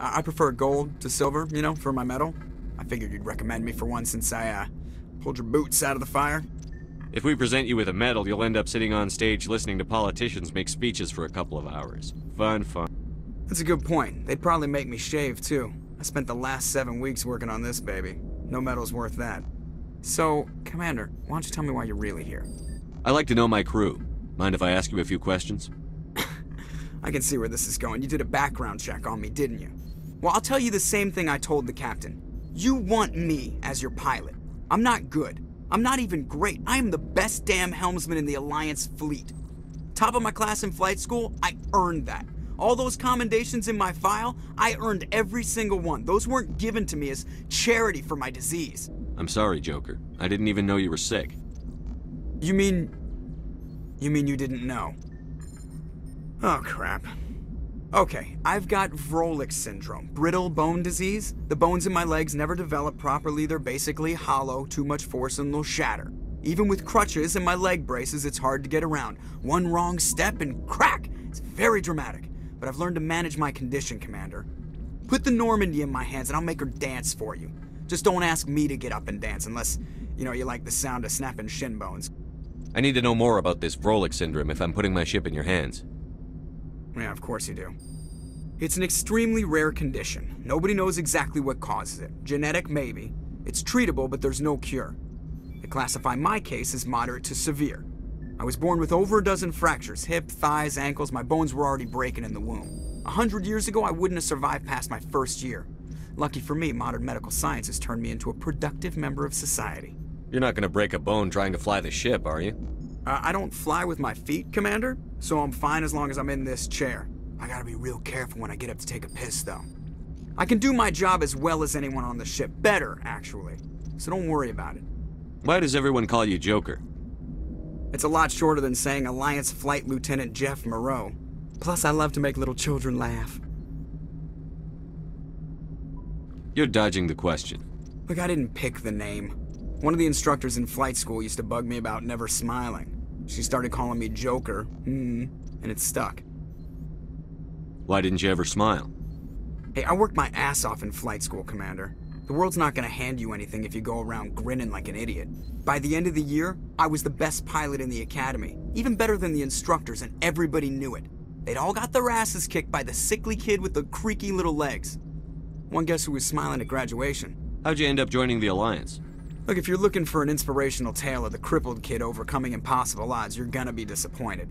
I prefer gold to silver, you know, for my medal. I figured you'd recommend me for one since I, pulled your boots out of the fire. If we present you with a medal, you'll end up sitting on stage listening to politicians make speeches for a couple of hours. Fun. That's a good point. They'd probably make me shave, too. I spent the last 7 weeks working on this baby. No medal's worth that. So, Commander, why don't you tell me why you're really here? I like to know my crew. Mind if I ask you a few questions? I can see where this is going. You did a background check on me, didn't you? Well, I'll tell you the same thing I told the captain. You want me as your pilot. I'm not good. I'm not even great. I am the best damn helmsman in the Alliance fleet. Top of my class in flight school, I earned that. All those commendations in my file, I earned every single one. Those weren't given to me as charity for my disease. I'm sorry, Joker. I didn't even know you were sick. You mean you didn't know? Oh, crap. Okay, I've got Vrolik syndrome, brittle bone disease. The bones in my legs never develop properly. They're basically hollow, too much force and they'll shatter. Even with crutches and my leg braces, it's hard to get around. One wrong step and crack! It's very dramatic. But I've learned to manage my condition, Commander. Put the Normandy in my hands and I'll make her dance for you. Just don't ask me to get up and dance unless, you know, you like the sound of snapping shin bones. I need to know more about this Vrolik syndrome if I'm putting my ship in your hands. Yeah, of course you do. It's an extremely rare condition. Nobody knows exactly what causes it. Genetic, maybe. It's treatable, but there's no cure. They classify my case as moderate to severe. I was born with over a dozen fractures, hip, thighs, ankles. My bones were already breaking in the womb. 100 years ago, I wouldn't have survived past my first year. Lucky for me, modern medical science has turned me into a productive member of society. You're not gonna break a bone trying to fly the ship, are you? I don't fly with my feet, Commander, so I'm fine as long as I'm in this chair. I gotta be real careful when I get up to take a piss, though. I can do my job as well as anyone on the ship. Better, actually. So don't worry about it. Why does everyone call you Joker? It's a lot shorter than saying Alliance Flight Lieutenant Jeff Moreau. Plus, I love to make little children laugh. You're dodging the question. Look, I didn't pick the name. One of the instructors in flight school used to bug me about never smiling. She started calling me Joker, and it stuck. Why didn't you ever smile? Hey, I worked my ass off in flight school, Commander. The world's not gonna hand you anything if you go around grinning like an idiot. By the end of the year, I was the best pilot in the academy, even better than the instructors, and everybody knew it. They'd all got their asses kicked by the sickly kid with the creaky little legs. One guess who was smiling at graduation? How'd you end up joining the Alliance? Look, if you're looking for an inspirational tale of the crippled kid overcoming impossible odds, you're gonna be disappointed.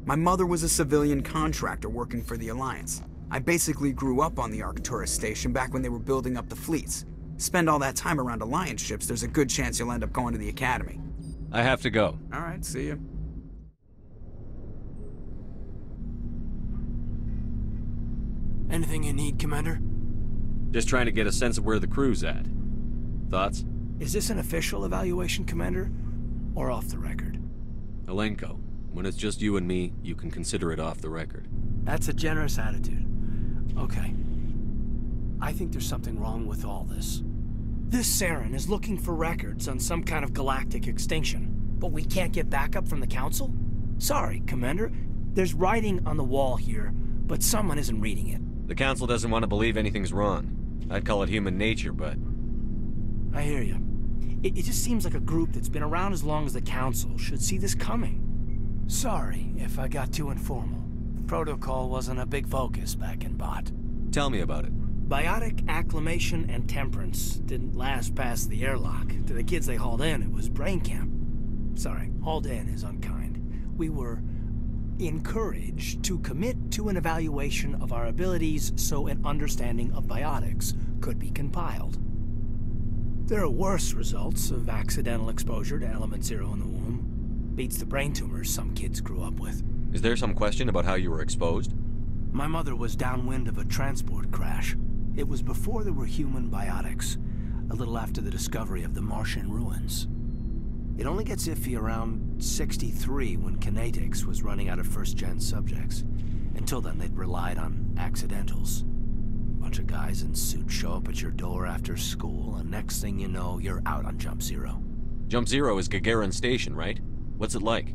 My mother was a civilian contractor working for the Alliance. I basically grew up on the Arcturus station back when they were building up the fleets. Spend all that time around Alliance ships, there's a good chance you'll end up going to the Academy. I have to go. All right, see ya. Anything you need, Commander? Just trying to get a sense of where the crew's at. Thoughts? Is this an official evaluation, Commander? Or off the record? Alenko, when it's just you and me, you can consider it off the record. That's a generous attitude. Okay. I think there's something wrong with all this. This Saren is looking for records on some kind of galactic extinction, but we can't get backup from the Council? Sorry, Commander. There's writing on the wall here, but someone isn't reading it. The Council doesn't want to believe anything's wrong. I'd call it human nature, but... I hear you. It just seems like a group that's been around as long as the Council should see this coming. Sorry if I got too informal. Protocol wasn't a big focus back in Bot. Tell me about it. Biotic acclimation and temperance didn't last past the airlock. To the kids they hauled in, it was brain camp. Sorry, hauled in is unkind. We were encouraged to commit to an evaluation of our abilities so an understanding of biotics could be compiled. There are worse results of accidental exposure to Element Zero in the womb. Beats the brain tumors some kids grew up with. Is there some question about how you were exposed? My mother was downwind of a transport crash. It was before there were human biotics, a little after the discovery of the Martian ruins. It only gets iffy around 63 when Kinetics was running out of first-gen subjects. Until then, they'd relied on accidentals. Bunch of guys in suits show up at your door after school, and next thing you know, you're out on Jump Zero. Jump Zero is Gagarin Station, right? What's it like?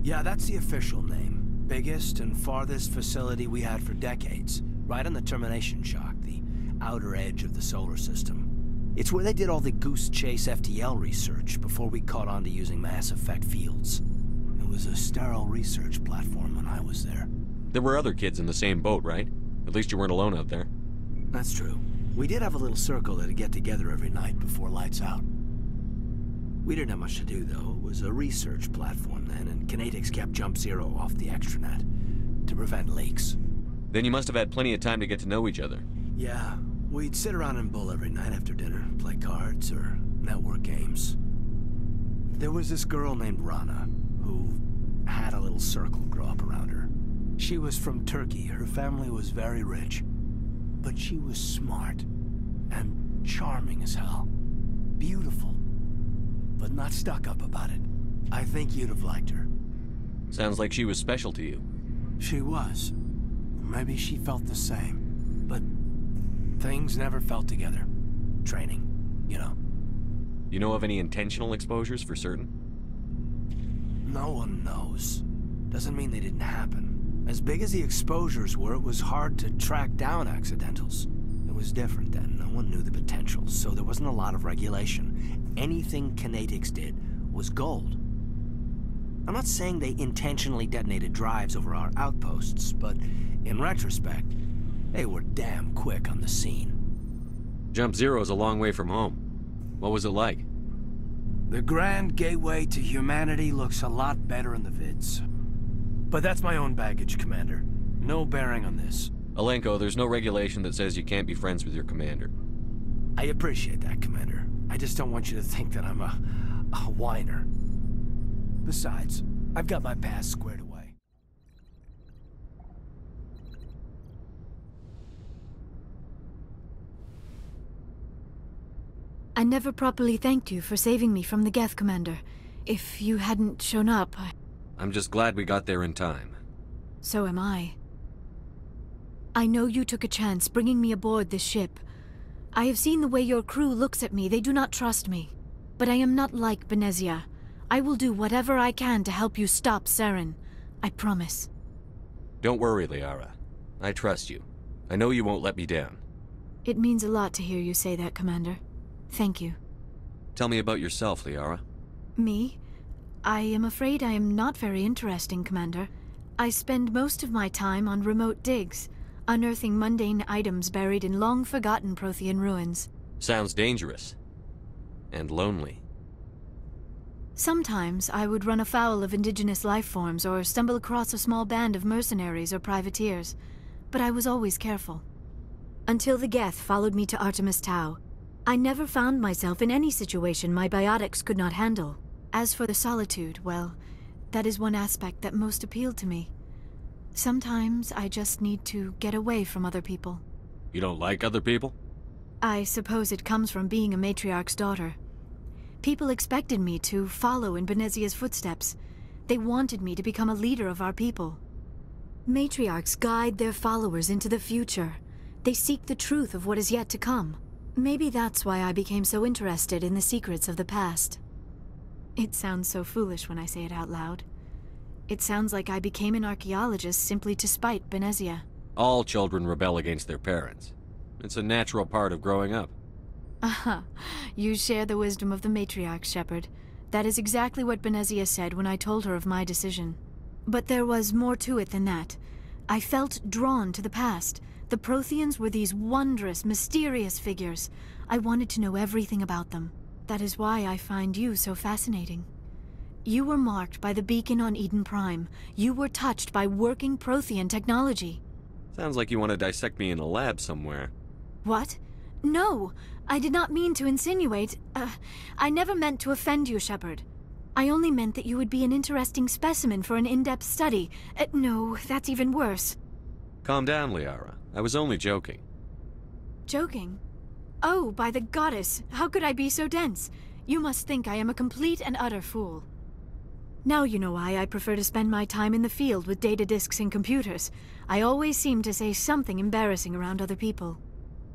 Yeah, that's the official name. Biggest and farthest facility we had for decades. Right on the termination shock, the outer edge of the solar system. It's where they did all the Goose Chase FTL research before we caught on to using mass effect fields. It was a sterile research platform when I was there. There were other kids in the same boat, right? At least you weren't alone out there. That's true. We did have a little circle that'd get together every night before lights out. We didn't have much to do, though. It was a research platform then, and Kinetics kept Jump Zero off the extranet to prevent leaks. Then you must have had plenty of time to get to know each other. Yeah, we'd sit around and bull every night after dinner, play cards or network games. There was this girl named Rana, who had a little circle grow up around her. She was from Turkey. Her family was very rich. But she was smart and charming as hell. Beautiful, but not stuck up about it. I think you'd have liked her. Sounds like she was special to you. She was. Maybe she felt the same. But things never felt together. Training, you know. You know of any intentional exposures for certain? No one knows. Doesn't mean they didn't happen. As big as the exposures were, it was hard to track down accidentals. It was different then. No one knew the potential, so there wasn't a lot of regulation. Anything Kinetics did was gold. I'm not saying they intentionally detonated drives over our outposts, but in retrospect, they were damn quick on the scene. Jump Zero's a long way from home. What was it like? The Grand Gateway to Humanity looks a lot better in the vids. But that's my own baggage, Commander. No bearing on this. Alenko, there's no regulation that says you can't be friends with your commander. I appreciate that, Commander. I just don't want you to think that I'm a whiner. Besides, I've got my past squared away. I never properly thanked you for saving me from the Geth, Commander. If you hadn't shown up, I'm just glad we got there in time. So am I. I know you took a chance bringing me aboard this ship. I have seen the way your crew looks at me. They do not trust me. But I am not like Benezia. I will do whatever I can to help you stop Saren. I promise. Don't worry, Liara. I trust you. I know you won't let me down. It means a lot to hear you say that, Commander. Thank you. Tell me about yourself, Liara. Me? I am afraid I am not very interesting, Commander. I spend most of my time on remote digs, unearthing mundane items buried in long-forgotten Prothean ruins. Sounds dangerous. And lonely. Sometimes I would run afoul of indigenous life forms or stumble across a small band of mercenaries or privateers, but I was always careful. Until the Geth followed me to Artemis Tau, I never found myself in any situation my biotics could not handle. As for the solitude, well, that is one aspect that most appealed to me. Sometimes I just need to get away from other people. You don't like other people? I suppose it comes from being a matriarch's daughter. People expected me to follow in Benezia's footsteps. They wanted me to become a leader of our people. Matriarchs guide their followers into the future. They seek the truth of what is yet to come. Maybe that's why I became so interested in the secrets of the past. It sounds so foolish when I say it out loud. It sounds like I became an archaeologist simply to spite Benezia. All children rebel against their parents. It's a natural part of growing up. Aha, you share the wisdom of the matriarch, Shepard. That is exactly what Benezia said when I told her of my decision. But there was more to it than that. I felt drawn to the past. The Protheans were these wondrous, mysterious figures. I wanted to know everything about them. That is why I find you so fascinating. You were marked by the beacon on Eden Prime. You were touched by working Prothean technology. Sounds like you want to dissect me in a lab somewhere. What? No, I did not mean to insinuate. I never meant to offend you, Shepard. I only meant that you would be an interesting specimen for an in-depth study. No, that's even worse. Calm down, Liara. I was only joking. Joking? Oh, by the goddess, how could I be so dense? You must think I am a complete and utter fool. Now you know why I prefer to spend my time in the field with data disks and computers. I always seem to say something embarrassing around other people.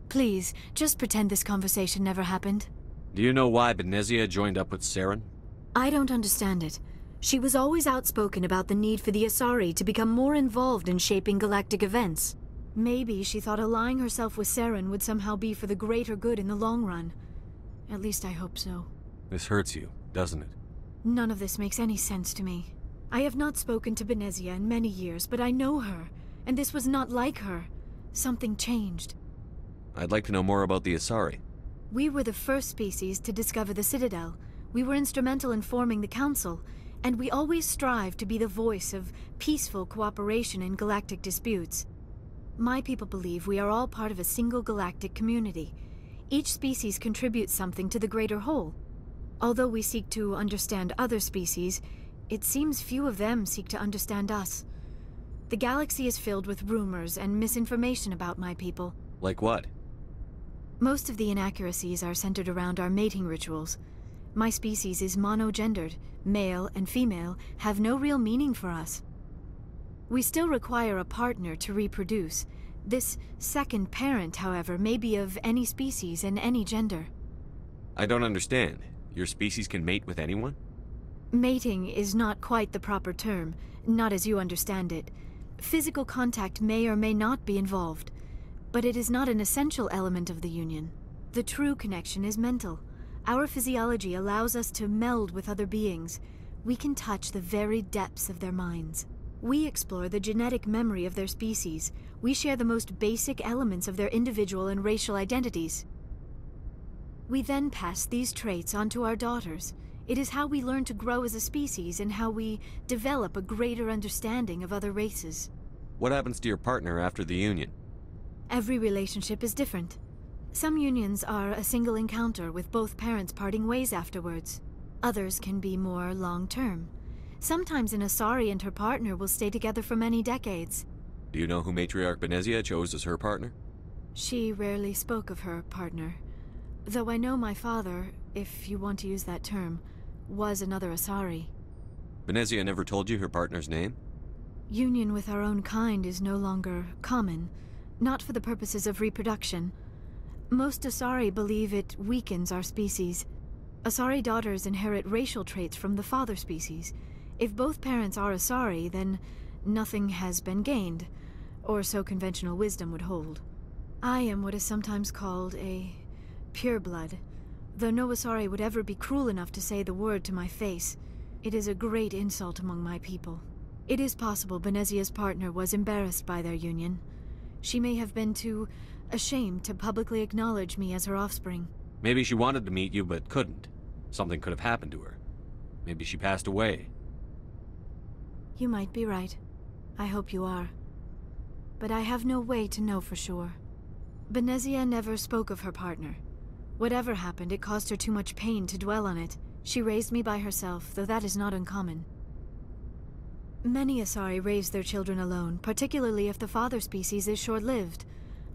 Please, just pretend this conversation never happened. Do you know why Benezia joined up with Saren? I don't understand it. She was always outspoken about the need for the Asari to become more involved in shaping galactic events. Maybe she thought allying herself with Saren would somehow be for the greater good in the long run. At least I hope so. This hurts you, doesn't it? None of this makes any sense to me. I have not spoken to Benezia in many years, but I know her, and this was not like her. Something changed. I'd like to know more about the Asari. We were the first species to discover the Citadel. We were instrumental in forming the Council, and we always strive to be the voice of peaceful cooperation in galactic disputes. My people believe we are all part of a single galactic community. Each species contributes something to the greater whole. Although we seek to understand other species, it seems few of them seek to understand us. The galaxy is filled with rumors and misinformation about my people. Like what? Most of the inaccuracies are centered around our mating rituals. My species is monogendered. Male and female have no real meaning for us. We still require a partner to reproduce. This second parent, however, may be of any species and any gender. I don't understand. Your species can mate with anyone? Mating is not quite the proper term, not as you understand it. Physical contact may or may not be involved, but it is not an essential element of the union. The true connection is mental. Our physiology allows us to meld with other beings. We can touch the very depths of their minds. We explore the genetic memory of their species. We share the most basic elements of their individual and racial identities. We then pass these traits on to our daughters. It is how we learn to grow as a species and how we develop a greater understanding of other races. What happens to your partner after the union? Every relationship is different. Some unions are a single encounter with both parents parting ways afterwards. Others can be more long-term. Sometimes an Asari and her partner will stay together for many decades. Do you know who Matriarch Benezia chose as her partner? She rarely spoke of her partner. Though I know my father, if you want to use that term, was another Asari. Benezia never told you her partner's name? Union with our own kind is no longer common, not for the purposes of reproduction. Most Asari believe it weakens our species. Asari daughters inherit racial traits from the father species. If both parents are Asari, then nothing has been gained, or so conventional wisdom would hold. I am what is sometimes called a pureblood, though no Asari would ever be cruel enough to say the word to my face. It is a great insult among my people. It is possible Benezia's partner was embarrassed by their union. She may have been too ashamed to publicly acknowledge me as her offspring. Maybe she wanted to meet you but couldn't. Something could have happened to her. Maybe she passed away. You might be right. I hope you are. But I have no way to know for sure. Benezia never spoke of her partner. Whatever happened, it caused her too much pain to dwell on it. She raised me by herself, though that is not uncommon. Many Asari raise their children alone, particularly if the father species is short-lived.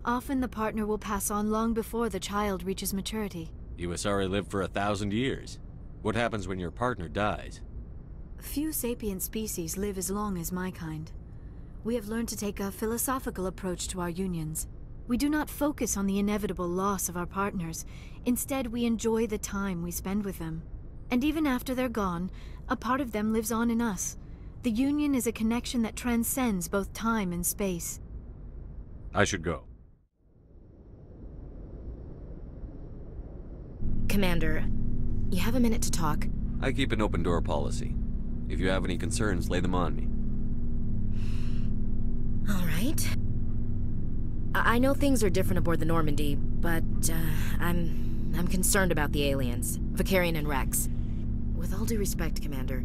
Often the partner will pass on long before the child reaches maturity. You Asari live for 1,000 years. What happens when your partner dies? Few sapient species live as long as my kind. We have learned to take a philosophical approach to our unions. We do not focus on the inevitable loss of our partners. Instead, we enjoy the time we spend with them. And even after they're gone, a part of them lives on in us. The union is a connection that transcends both time and space. I should go. Commander, you have a minute to talk? I keep an open-door policy. If you have any concerns, lay them on me. All right. I know things are different aboard the Normandy, but I'm concerned about the aliens, Vicarian and Rex. With all due respect, Commander,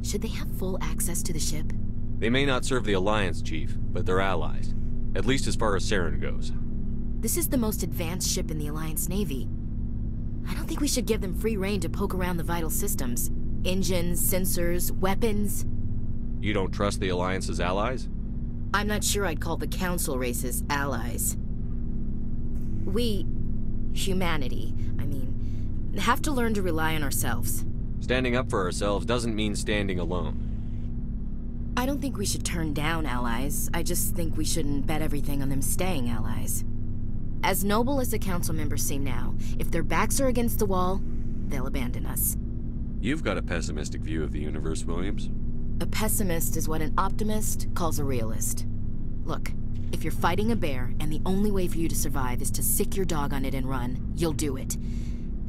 should they have full access to the ship? They may not serve the Alliance, Chief, but they're allies. At least as far as Saren goes. This is the most advanced ship in the Alliance Navy. I don't think we should give them free rein to poke around the vital systems. Engines, sensors, weapons. You don't trust the Alliance's allies? I'm not sure I'd call the Council races allies. We, humanity, have to learn to rely on ourselves. Standing up for ourselves doesn't mean standing alone. I don't think we should turn down allies. I just think we shouldn't bet everything on them staying allies. As noble as the Council members seem now, if their backs are against the wall, they'll abandon us. You've got a pessimistic view of the universe, Williams. A pessimist is what an optimist calls a realist. Look, If you're fighting a bear, and the only way for you to survive is to sick your dog on it and run, you'll do it.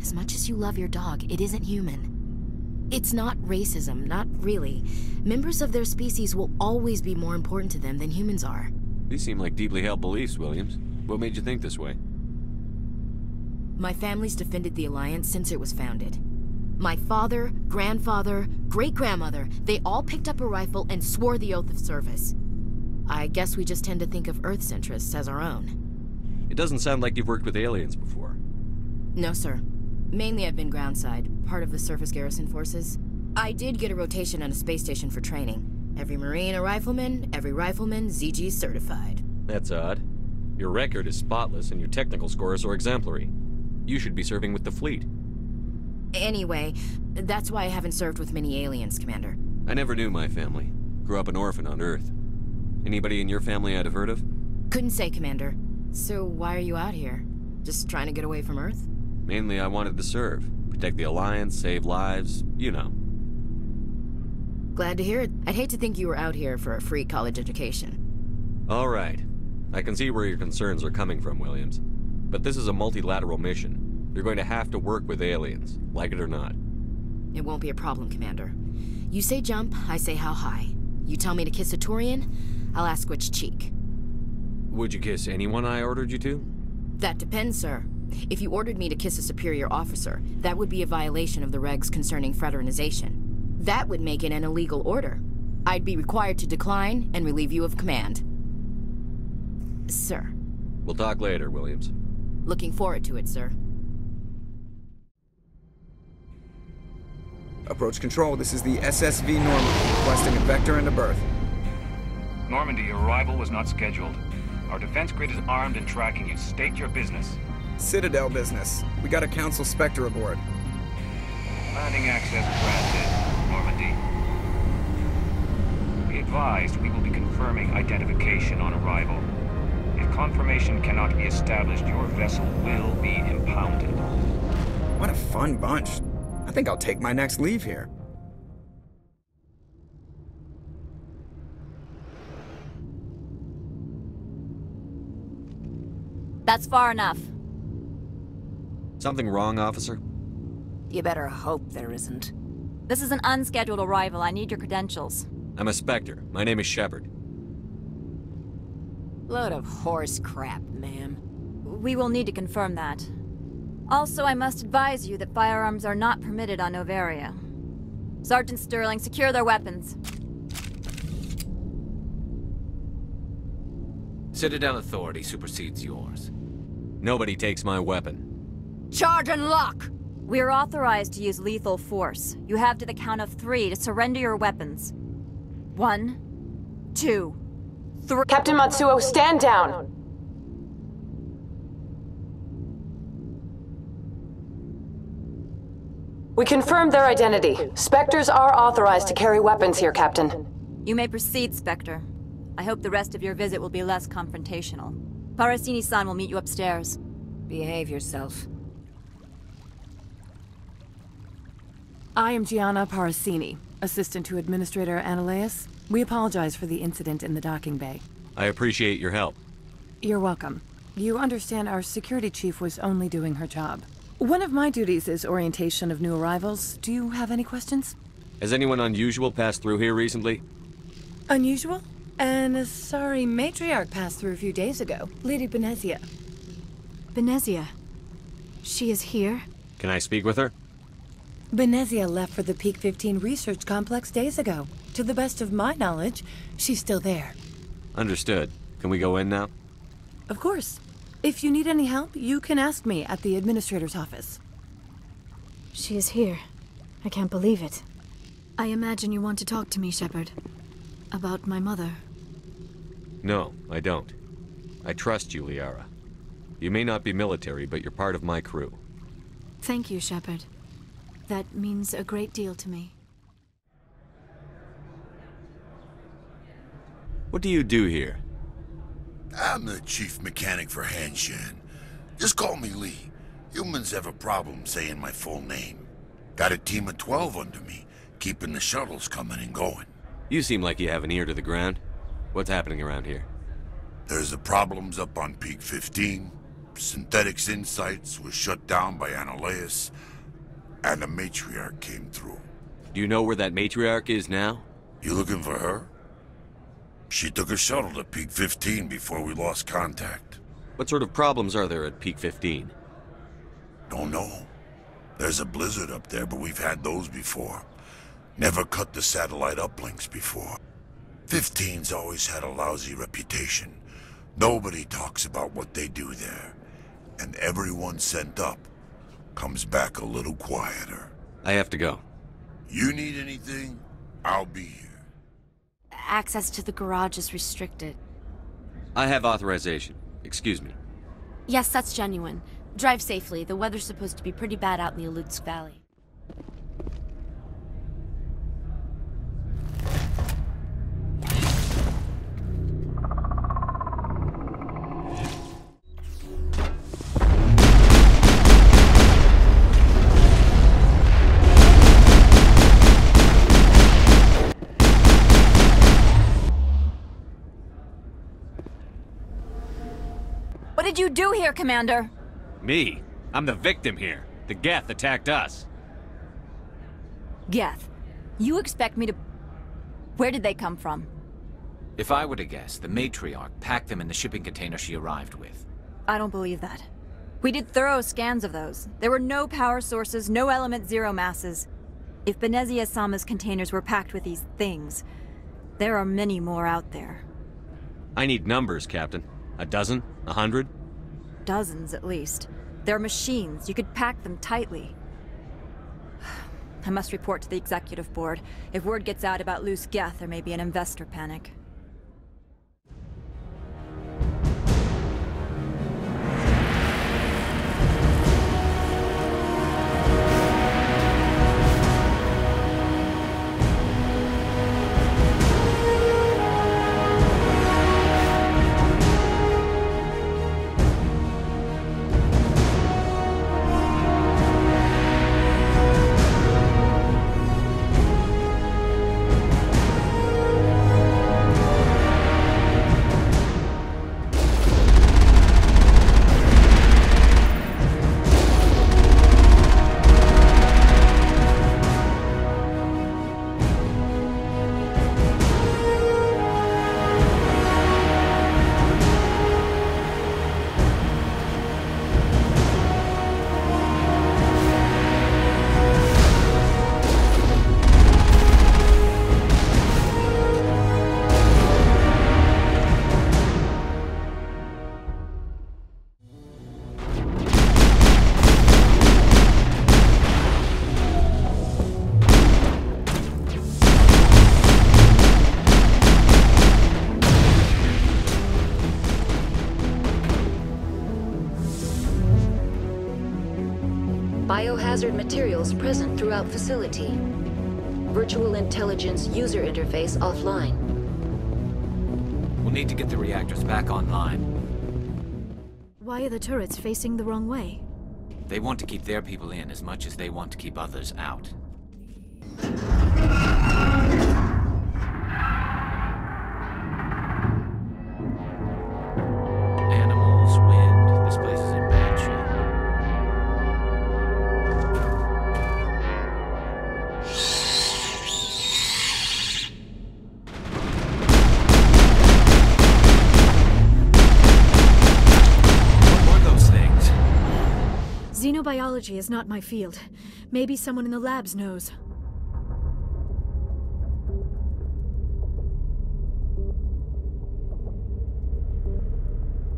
As much as you love your dog, it isn't human. It's not racism, not really. Members of their species will always be more important to them than humans are. These seem like deeply held beliefs, Williams. What made you think this way? My family's defended the Alliance since it was founded. My father, grandfather, great-grandmother, they all picked up a rifle and swore the oath of service. I guess we just tend to think of Earth's interests as our own. It doesn't sound like you've worked with aliens before. No, sir. Mainly I've been groundside, part of the surface garrison forces. I did get a rotation on a space station for training. Every Marine a rifleman, every rifleman ZG certified. That's odd. Your record is spotless and your technical scores are exemplary. You should be serving with the fleet. Anyway, that's why I haven't served with many aliens, Commander. I never knew my family. Grew up an orphan on Earth. Anybody in your family I'd have heard of? Couldn't say, Commander. So why are you out here? Just trying to get away from Earth? Mainly I wanted to serve. Protect the Alliance, save lives, you know. Glad to hear it. I'd hate to think you were out here for a free college education. All right. I can see where your concerns are coming from, Williams. But this is a multilateral mission. You're going to have to work with aliens, like it or not. It won't be a problem, Commander. You say jump, I say how high. You tell me to kiss a Turian, I'll ask which cheek. Would you kiss anyone I ordered you to? That depends, sir. If you ordered me to kiss a superior officer, that would be a violation of the regs concerning fraternization. That would make it an illegal order. I'd be required to decline and relieve you of command. Sir. We'll talk later, Williams. Looking forward to it, sir. Approach control, this is the SSV Normandy, requesting a vector and a berth. Normandy, your arrival was not scheduled. Our defense grid is armed and tracking you. State your business. Citadel business. We got a Council Spectre aboard. Landing access granted, Normandy. Be advised, we will be confirming identification on arrival. If confirmation cannot be established, your vessel will be impounded. What a fun bunch. I think I'll take my next leave here. That's far enough. Something wrong, officer? You better hope there isn't. This is an unscheduled arrival. I need your credentials. I'm a Spectre. My name is Shepard. Load of horse crap, ma'am. We will need to confirm that. Also, I must advise you that firearms are not permitted on Noveria. Sergeant Sterling, secure their weapons. Citadel authority supersedes yours. Nobody takes my weapon. Charge and lock! We are authorized to use lethal force. You have to the count of 3 to surrender your weapons. 1, 2, 3... Captain Matsuo, stand down! We confirmed their identity. Spectres are authorized to carry weapons here, Captain. You may proceed, Spectre. I hope the rest of your visit will be less confrontational. Parasini-san will meet you upstairs. Behave yourself. I am Gianna Parasini, assistant to Administrator Ananias. We apologize for the incident in the docking bay. I appreciate your help. You're welcome. You understand our security chief was only doing her job. One of my duties is orientation of new arrivals. Do you have any questions? Has anyone unusual passed through here recently? Unusual? And a sorry matriarch passed through a few days ago. Lady Benezia. Benezia? She is here? Can I speak with her? Benezia left for the Peak 15 research complex days ago. To the best of my knowledge, she's still there. Understood. Can we go in now? Of course. If you need any help, you can ask me at the administrator's office. She is here. I can't believe it. I imagine you want to talk to me, Shepard. About my mother. No, I don't. I trust you, Liara. You may not be military, but you're part of my crew. Thank you, Shepard. That means a great deal to me. What do you do here? I'm the chief mechanic for Hanshin. Just call me Lee. Humans have a problem saying my full name. Got a team of 12 under me, keeping the shuttles coming and going. You seem like you have an ear to the ground. What's happening around here? There's the problems up on Peak 15. Synthetics Insights was shut down by Annihilus, and the Matriarch came through. Do you know where that Matriarch is now? You looking for her? She took a shuttle to Peak 15 before we lost contact. What sort of problems are there at Peak 15? Don't know. There's a blizzard up there, but we've had those before. Never cut the satellite uplinks before. 15's always had a lousy reputation. Nobody talks about what they do there. And everyone sent up comes back a little quieter. I have to go. You need anything? I'll be here. Access to the garage is restricted. I have authorization. Excuse me. Yes, that's genuine. Drive safely. The weather's supposed to be pretty bad out in the Alutsk Valley. What did you do here, Commander? Me? I'm the victim here. The Geth attacked us. Geth, you expect me to... Where did they come from? If I were to guess, the Matriarch packed them in the shipping container she arrived with. I don't believe that. We did thorough scans of those. There were no power sources, no element zero masses. If Benezia-sama's containers were packed with these things, there are many more out there. I need numbers, Captain. A dozen? 100? Dozens, at least. They're machines. You could pack them tightly. I must report to the executive board. If word gets out about loose Geth, there may be an investor panic. Biohazard materials present throughout facility. Virtual intelligence user interface offline. We'll need to get the reactors back online. Why are the turrets facing the wrong way? They want to keep their people in as much as they want to keep others out. Animals, wind, this place is in bad shape. Xenobiology is not my field. Maybe someone in the labs knows.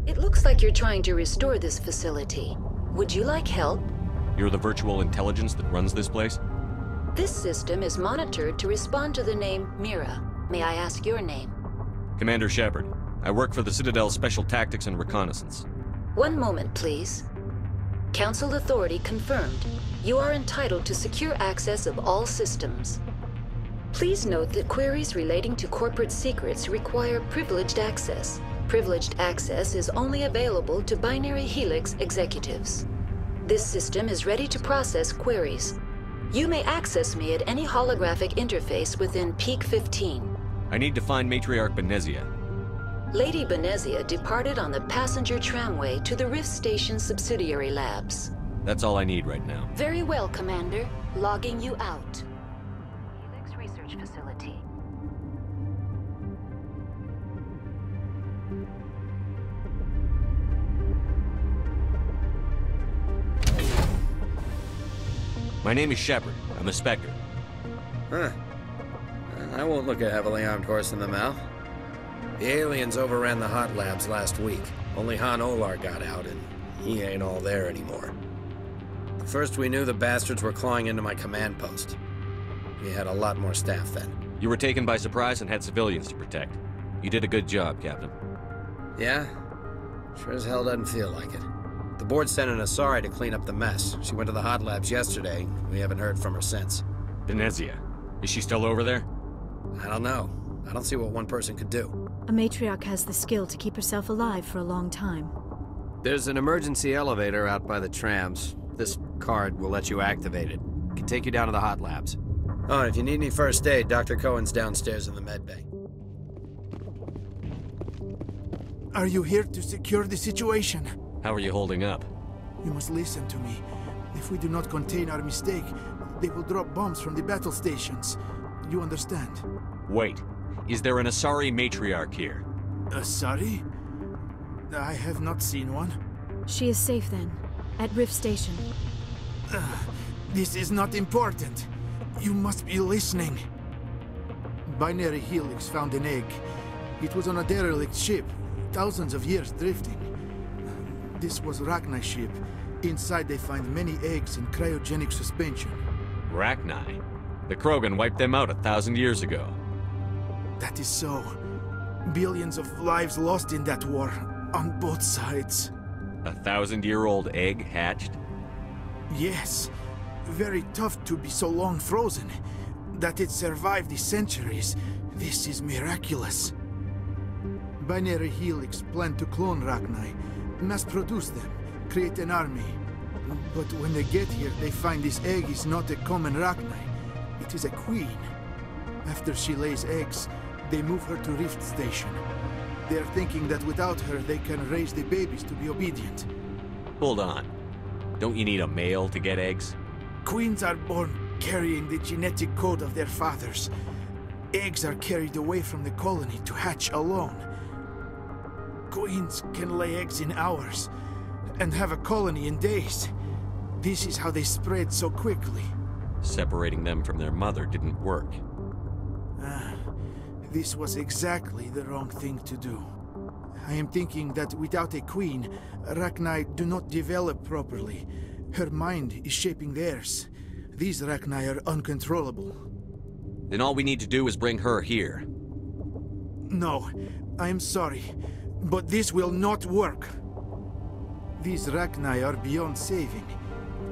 It looks like you're trying to restore this facility. Would you like help? You're the virtual intelligence that runs this place? This system is monitored to respond to the name Mira. May I ask your name? Commander Shepard. I work for the Citadel's Special Tactics and Reconnaissance. One moment, please. Council authority confirmed. You are entitled to secure access of all systems. Please note that queries relating to corporate secrets require privileged access. Privileged access is only available to binary Helix executives. This system is ready to process queries. You may access me at any holographic interface within Peak 15. I need to find Matriarch Benezia. Lady Benezia departed on the passenger tramway to the Rift Station subsidiary labs. That's all I need right now. Very well, Commander. Logging you out. Helix Research Facility. My name is Shepard. I'm a Spectre. Huh. I won't look a heavily armed horse in the mouth. The aliens overran the hot labs last week. Only Han Olar got out, and he ain't all there anymore. First we knew the bastards were clawing into my command post. We had a lot more staff then. You were taken by surprise and had civilians to protect. You did a good job, Captain. Yeah? Sure as hell doesn't feel like it. The board sent an Asari to clean up the mess. She went to the hot labs yesterday. We haven't heard from her since. Benezia. Is she still over there? I don't know. I don't see what one person could do. A matriarch has the skill to keep herself alive for a long time. There's an emergency elevator out by the trams. This card will let you activate it. It can take you down to the hot labs. Oh, and if you need any first aid, Dr. Cohen's downstairs in the med bay. Are you here to secure the situation? How are you holding up? You must listen to me. If we do not contain our mistake, they will drop bombs from the battle stations. You understand? Wait. Is there an Asari matriarch here? Asari? I have not seen one. She is safe then, at Rift Station. This is not important. You must be listening. Binary Helix found an egg. It was on a derelict ship, thousands of years drifting. This was Rachni's ship. Inside they find many eggs in cryogenic suspension. Rachni? The Krogan wiped them out 1,000 years ago. That is so. Billions of lives lost in that war, on both sides. 1,000-year-old egg hatched? Yes. Very tough to be so long frozen. That it survived the centuries, this is miraculous. Binary Helix planned to clone Rachni, mass-produce them, create an army. But when they get here, they find this egg is not a common Rachni. It is a queen. After she lays eggs, they move her to Rift Station. They are thinking that without her, they can raise the babies to be obedient. Hold on. Don't you need a male to get eggs? Queens are born carrying the genetic code of their fathers. Eggs are carried away from the colony to hatch alone. Queens can lay eggs in hours, and have a colony in days. This is how they spread so quickly. Separating them from their mother didn't work. This was exactly the wrong thing to do. I am thinking that without a queen, Rachni do not develop properly. Her mind is shaping theirs. These Rachni are uncontrollable. Then all we need to do is bring her here. No, I am sorry, but this will not work. These Rachni are beyond saving.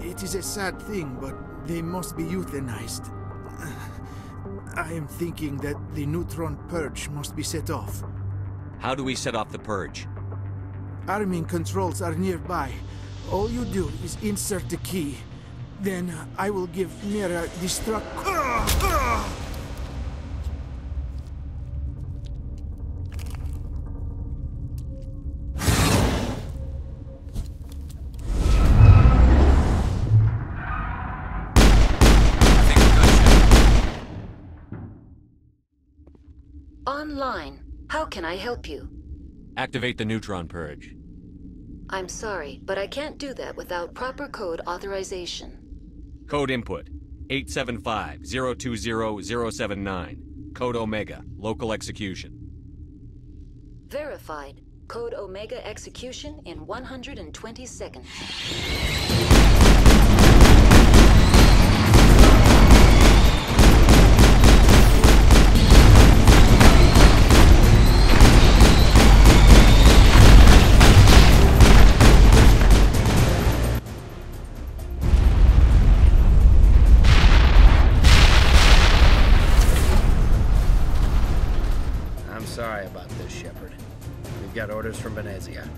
It is a sad thing, but they must be euthanized. I am thinking that the neutron purge must be set off. How do we set off the purge? Arming controls are nearby. All you do is insert the key. Then I will give Mira destruct... Online. How can I help you? Activate the neutron purge. I'm sorry, but I can't do that without proper code authorization. Code input 875-020-079. Code Omega. Local execution. Verified. Code Omega execution in 120 seconds. Sorry about this, Shepard. We've got orders from Benezia.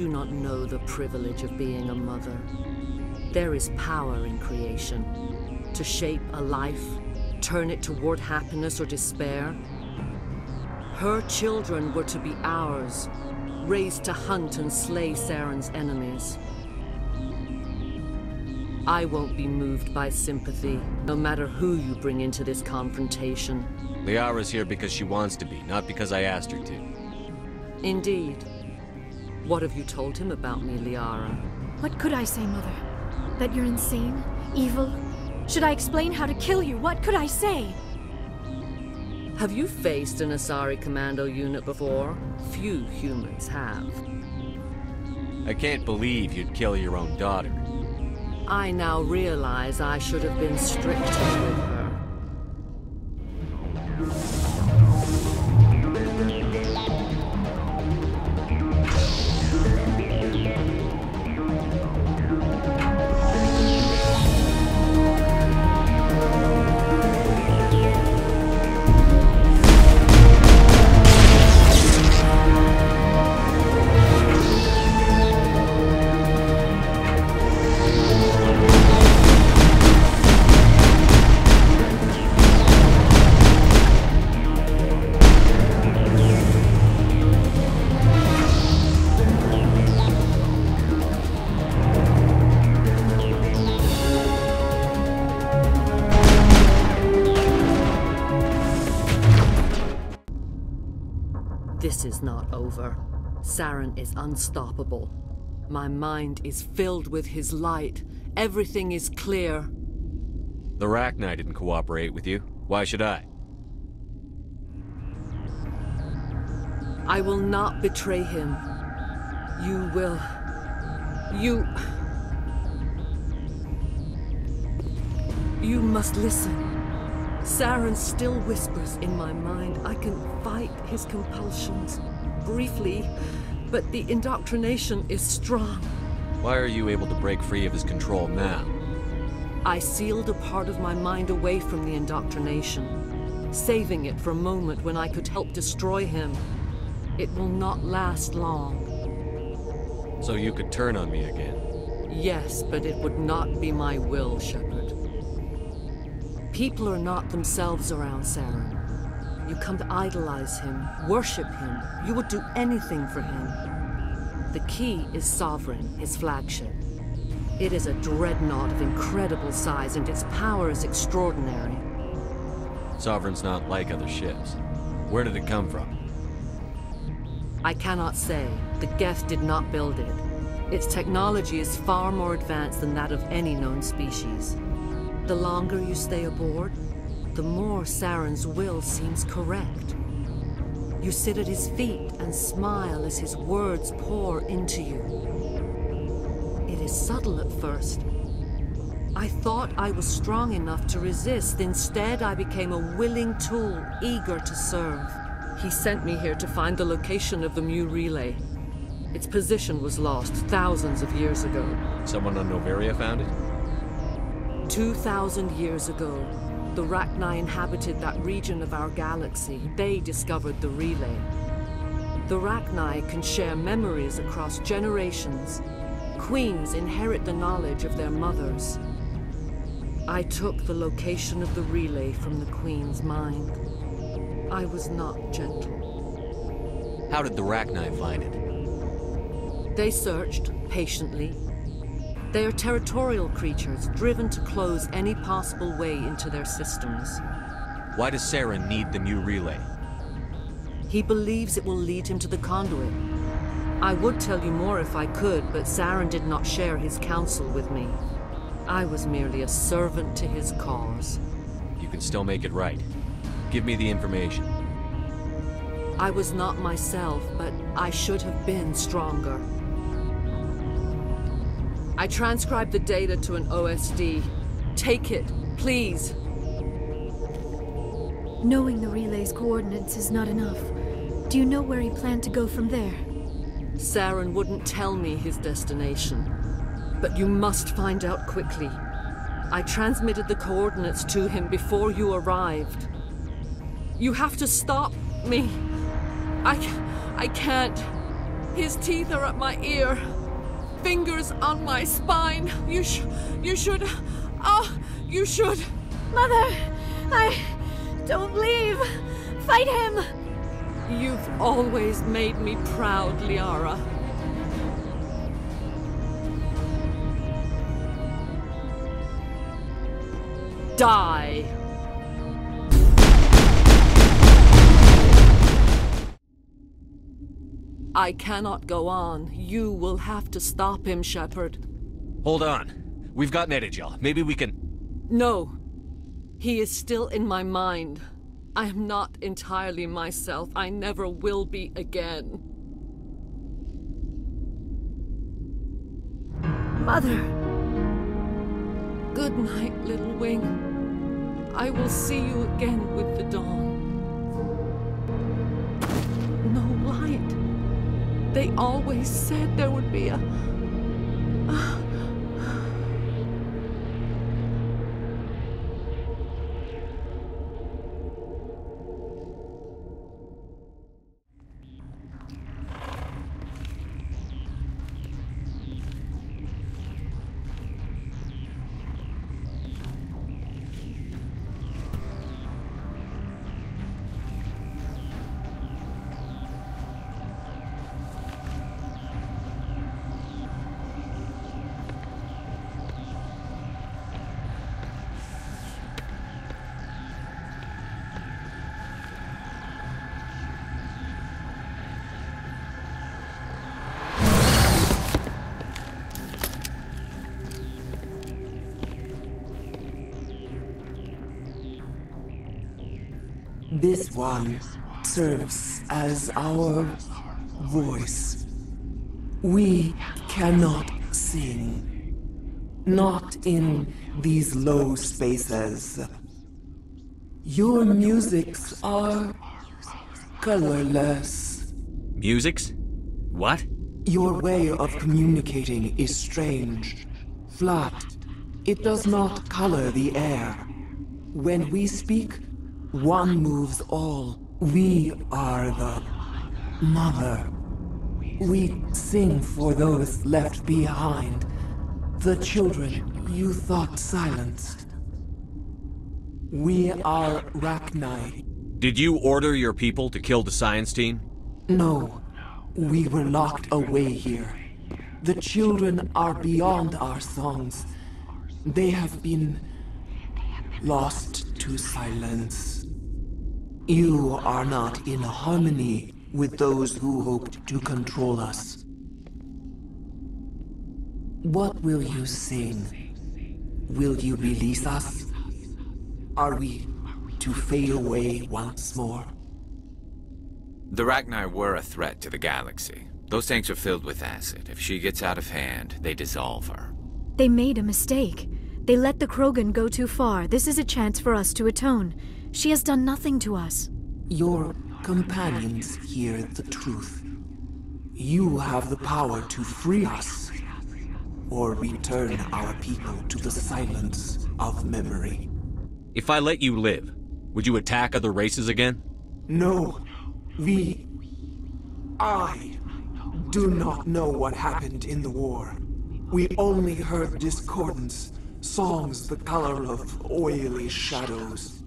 do not know the privilege of being a mother. There is power in creation. To shape a life, turn it toward happiness or despair. Her children were to be ours, raised to hunt and slay Saren's enemies. I won't be moved by sympathy, no matter who you bring into this confrontation. Liara's here because she wants to be, not because I asked her to. Indeed. What have you told him about me, Liara? What could I say, Mother? That you're insane? Evil? Should I explain how to kill you? What could I say? Have you faced an Asari commando unit before? Few humans have. I can't believe you'd kill your own daughter. I now realize I should have been stricter with her. This is not over. Saren is unstoppable. My mind is filled with his light. Everything is clear. The Ratner didn't cooperate with you. Why should I? I will not betray him. You will... You must listen. Saren still whispers in my mind. I can fight his compulsions, briefly, but the indoctrination is strong. Why are you able to break free of his control now? I sealed a part of my mind away from the indoctrination, saving it for a moment when I could help destroy him. It will not last long. So you could turn on me again? Yes, but it would not be my will, Shepard. People are not themselves around Saren. You come to idolize him, worship him. You would do anything for him. The key is Sovereign, his flagship. It is a dreadnought of incredible size, and its power is extraordinary. Sovereign's not like other ships. Where did it come from? I cannot say. The Geth did not build it. Its technology is far more advanced than that of any known species. The longer you stay aboard, the more Saren's will seems correct. You sit at his feet and smile as his words pour into you. It is subtle at first. I thought I was strong enough to resist. Instead, I became a willing tool, eager to serve. He sent me here to find the location of the Mu relay. Its position was lost thousands of years ago. Someone on Noveria found it? 2,000 years ago, the Ratner inhabited that region of our galaxy. They discovered the relay. The Ratner can share memories across generations. Queens inherit the knowledge of their mothers. I took the location of the relay from the Queen's mind. I was not gentle. How did the Ratner find it? They searched, patiently. They are territorial creatures, driven to close any possible way into their systems. Why does Saren need the Mu relay? He believes it will lead him to the conduit. I would tell you more if I could, but Saren did not share his counsel with me. I was merely a servant to his cause. You can still make it right. Give me the information. I was not myself, but I should have been stronger. I transcribed the data to an OSD. Take it, please. Knowing the relay's coordinates is not enough. Do you know where he planned to go from there? Saren wouldn't tell me his destination. But you must find out quickly. I transmitted the coordinates to him before you arrived. You have to stop me. I can't. His teeth are at my ear. Fingers on my spine. You should... you should... Mother! Don't leave! Fight him! You've always made me proud, Liara. Die! I cannot go on. You will have to stop him, Shepard. Hold on. We've got Netagel. Maybe we can... No. He is still in my mind. I am not entirely myself. I never will be again. Mother! Good night, little wing. I will see you again with the dawn. No light. They always said there would be a... This one serves as our voice. We cannot sing. Not in these low spaces. Your musics are colorless. Musics? What? Your way of communicating is strange. Flat. It does not color the air. When we speak, one moves all. We are the mother. We sing for those left behind. The children you thought silenced. We are Ratner. Did you order your people to kill the science team? No. We were locked away here. The children are beyond our songs. They have been lost to silence. You are not in harmony with those who hoped to control us. What will you sing? Will you release us? Are we to fade away once more? The Ratner were a threat to the galaxy. Those tanks are filled with acid. If she gets out of hand, they dissolve her. They made a mistake. They let the Krogan go too far. This is a chance for us to atone. She has done nothing to us. Your companions hear the truth. You have the power to free us, or return our people to the silence of memory. If I let you live, would you attack other races again? No. I do not know what happened in the war. We only heard discordance, songs the color of oily shadows.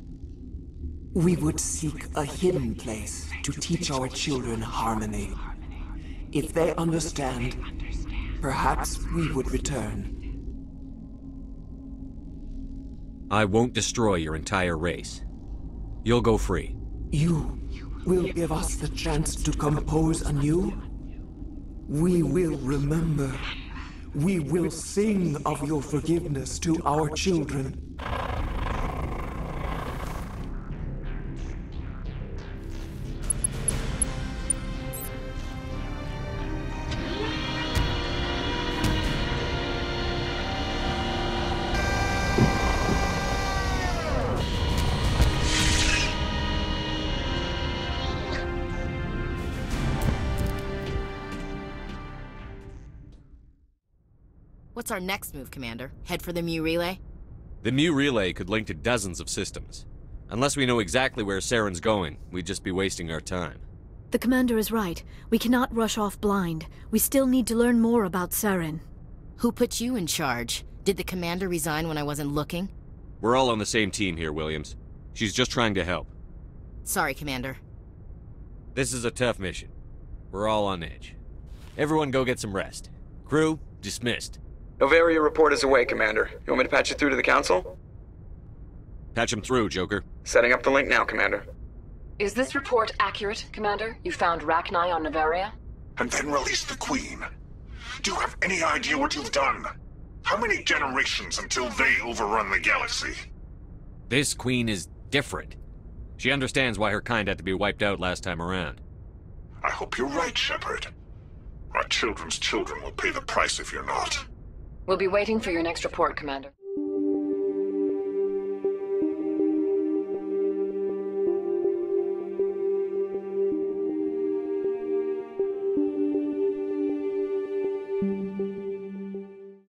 We would seek a hidden place to teach our children harmony. If they understand, perhaps we would return. I won't destroy your entire race. You'll go free. You will give us the chance to compose anew? We will remember. We will sing of your forgiveness to our children. What's our next move, Commander? Head for the Mu relay? The Mu relay could link to dozens of systems. Unless we know exactly where Saren's going, we'd just be wasting our time. The commander is right. We cannot rush off blind. We still need to learn more about Saren. Who put you in charge? Did the commander resign when I wasn't looking? We're all on the same team here, Williams. She's just trying to help. Sorry, Commander. This is a tough mission. We're all on edge. Everyone go get some rest. Crew, dismissed. Noveria report is away, Commander. You want me to patch you through to the Council? Patch him through, Joker. Setting up the link now, Commander. Is this report accurate, Commander? You found Ratner on Noveria? And then released the Queen. Do you have any idea what you've done? How many generations until they overrun the galaxy? This Queen is different. She understands why her kind had to be wiped out last time around. I hope you're right, Shepard. Our children's children will pay the price if you're not. We'll be waiting for your next report, Commander.